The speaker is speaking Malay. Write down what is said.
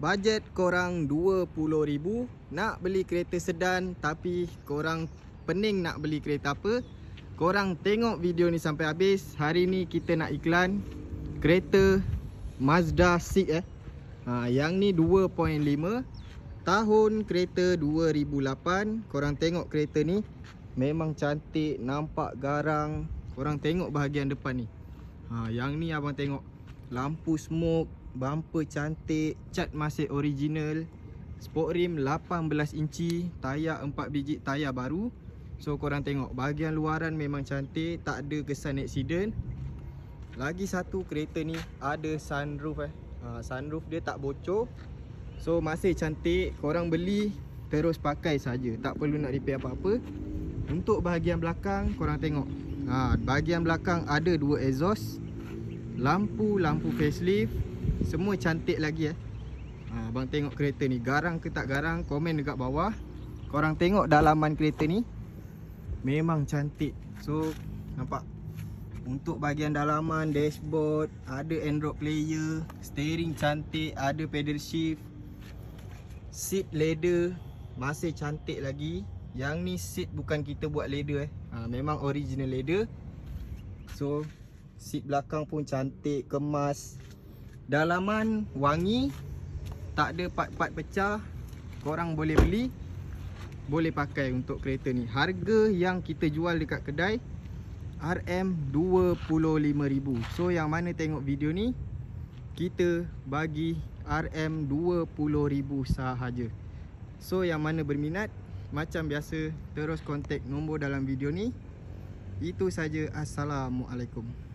Bajet korang 20,000 nak beli kereta sedan, tapi korang pening nak beli kereta apa? Korang tengok video ni sampai habis. Hari ni kita nak iklan kereta Mazda 6 yang ni 2.5 tahun kereta 2008. Korang tengok kereta ni memang cantik, nampak garang. Korang tengok bahagian depan ni. Yang ni abang tengok lampu smoke, bumper cantik, cat masih original, sport rim 18 inci, tayar 4 biji tayar baru. So korang tengok bahagian luaran memang cantik, tak ada kesan aksiden. Lagi satu, kereta ni ada sunroof sunroof dia tak bocor. So masih cantik, korang beli terus pakai saja, tak perlu nak repair apa-apa. Untuk bahagian belakang korang tengok. Bahagian belakang ada 2 exhaust, lampu facelift, semua cantik lagi Abang tengok kereta ni garang ke tak garang, komen dekat bawah. Korang tengok dalaman kereta ni memang cantik. So nampak untuk bahagian dalaman, dashboard, ada Android player, steering cantik, ada pedal shift, seat leather masih cantik lagi. Yang ni seat bukan kita buat leather memang original leather. So seat belakang pun cantik, kemas. Dalaman wangi, tak ada part-part pecah. Korang boleh beli, boleh pakai untuk kereta ni. Harga yang kita jual dekat kedai RM25,000. So yang mana tengok video ni, kita bagi RM20,000 sahaja. So yang mana berminat, macam biasa terus kontak nombor dalam video ni. Itu saja. Assalamualaikum.